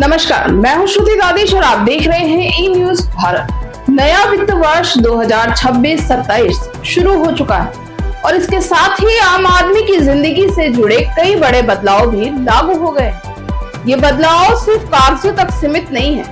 नमस्कार, मैं हूं श्रुति दादेश और आप देख रहे हैं ई न्यूज भारत। नया वित्त वर्ष 2026-27 शुरू हो चुका है और इसके साथ ही आम आदमी की जिंदगी से जुड़े कई बड़े बदलाव भी लागू हो गए हैं। ये बदलाव सिर्फ कागजों तक सीमित नहीं है,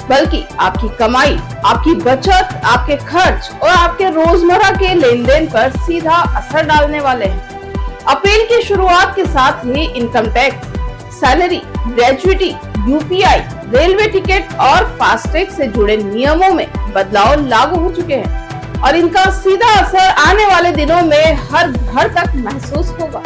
बल्कि आपकी कमाई, आपकी बचत, आपके खर्च और आपके रोजमर्रा के लेन देन पर सीधा असर डालने वाले हैं। अप्रैल की शुरुआत के साथ ही income tax, salary, gratuity, UPI, railway ticket और फास्टैग से जुड़े नियमों में बदलाव लागू हो चुके हैं और इनका सीधा असर आने वाले दिनों में हर घर तक महसूस होगा।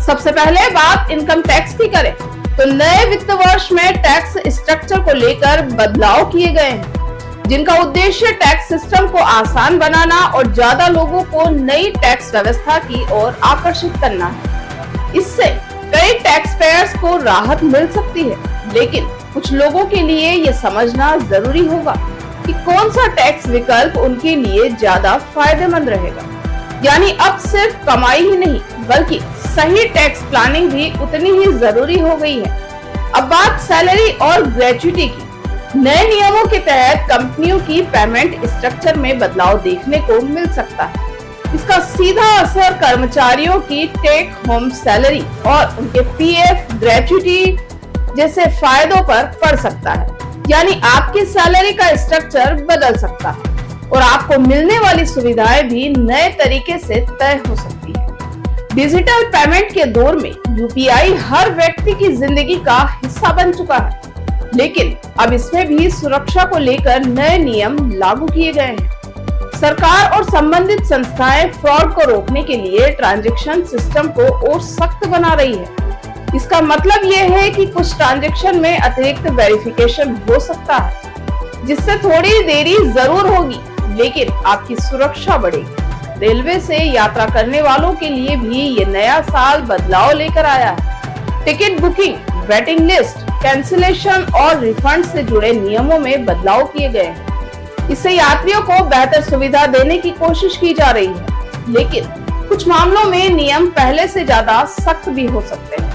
सबसे पहले बात इनकम टैक्स की करें तो नए वित्त वर्ष में टैक्स स्ट्रक्चर को लेकर बदलाव किए गए हैं, जिनका उद्देश्य टैक्स सिस्टम को आसान बनाना और ज्यादा लोगों को नई टैक्स व्यवस्था की ओर आकर्षित करना है। इससे कई टैक्स पेयर्स को राहत मिल सकती है, लेकिन कुछ लोगों के लिए ये समझना जरूरी होगा कि कौन सा टैक्स विकल्प उनके लिए ज्यादा फायदेमंद रहेगा। यानी अब सिर्फ कमाई ही नहीं, बल्कि सही टैक्स प्लानिंग भी उतनी ही जरूरी हो गई है। अब बात सैलरी और ग्रेजुइटी की। नए नियमों के तहत कंपनियों की पेमेंट स्ट्रक्चर में बदलाव देखने को मिल सकता है। इसका सीधा असर कर्मचारियों की टेक होम सैलरी और उनके पीएफ, ग्रेजुइटी जैसे फायदों पर पड़ सकता है। यानी आपकी सैलरी का स्ट्रक्चर बदल सकता है और आपको मिलने वाली सुविधाएं भी नए तरीके से तय हो सकती है। डिजिटल पेमेंट के दौर में यूपीआई हर व्यक्ति की जिंदगी का हिस्सा बन चुका है, लेकिन अब इसमें भी सुरक्षा को लेकर नए नियम लागू किए गए हैं। सरकार और संबंधित संस्थाएं फ्रॉड को रोकने के लिए ट्रांजैक्शन सिस्टम को और सख्त बना रही है। इसका मतलब ये है कि कुछ ट्रांजैक्शन में अतिरिक्त वेरिफिकेशन हो सकता है, जिससे थोड़ी देरी जरूर होगी, लेकिन आपकी सुरक्षा बढ़ेगी। रेलवे से यात्रा करने वालों के लिए भी ये नया साल बदलाव लेकर आया है। Ticket booking, waiting list, cancellation और रिफंड से जुड़े नियमों में बदलाव किए गए हैं। इससे यात्रियों को बेहतर सुविधा देने की कोशिश की जा रही है, लेकिन कुछ मामलों में नियम पहले से ज्यादा सख्त भी हो सकते हैं।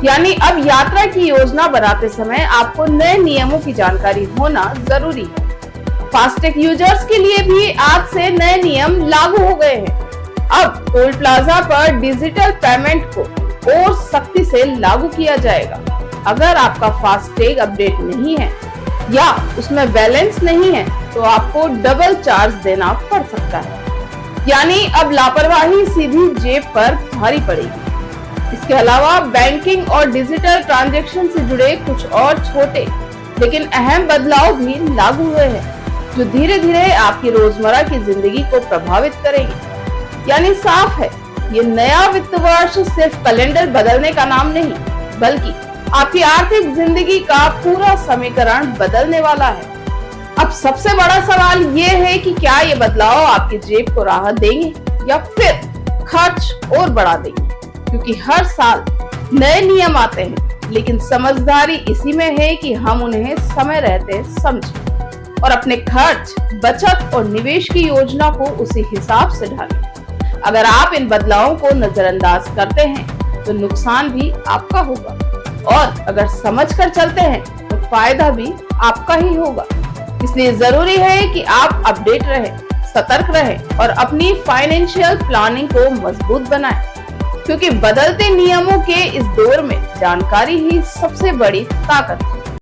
यानी अब यात्रा की योजना बनाते समय आपको नए नियमों की जानकारी होना जरूरी है। फास्टैग यूजर्स के लिए भी आज से नए नियम लागू हो गए हैं। अब टोल प्लाजा पर डिजिटल पेमेंट को और सख्ती से लागू किया जाएगा। अगर आपका फास्टैग अपडेट नहीं है या उसमें बैलेंस नहीं है तो आपको डबल चार्ज देना पड़ सकता है। यानी अब लापरवाही सीधी जेब पर भारी पड़ेगी। इसके अलावा बैंकिंग और डिजिटल ट्रांजैक्शन से जुड़े कुछ और छोटे लेकिन अहम बदलाव भी लागू हुए हैं, जो धीरे धीरे आपकी रोजमर्रा की जिंदगी को प्रभावित करेंगे। यानी साफ है, ये नया वित्त वर्ष सिर्फ कैलेंडर बदलने का नाम नहीं, बल्कि आपकी आर्थिक जिंदगी का पूरा समीकरण बदलने वाला है। अब सबसे बड़ा सवाल ये है कि क्या ये बदलाव आपकी जेब को राहत देंगे या फिर खर्च और बढ़ा देंगे, क्योंकि हर साल नए नियम आते हैं, लेकिन समझदारी इसी में है कि हम उन्हें समय रहते समझें और अपने खर्च, बचत और निवेश की योजना को उसी हिसाब से ढालें। अगर आप इन बदलावों को नजरअंदाज करते हैं तो नुकसान भी आपका होगा, और अगर समझकर चलते हैं तो फायदा भी आपका ही होगा। इसलिए जरूरी है कि आप अपडेट रहें, सतर्क रहें और अपनी फाइनेंशियल प्लानिंग को मजबूत बनाएं, क्योंकि बदलते नियमों के इस दौर में जानकारी ही सबसे बड़ी ताकत है।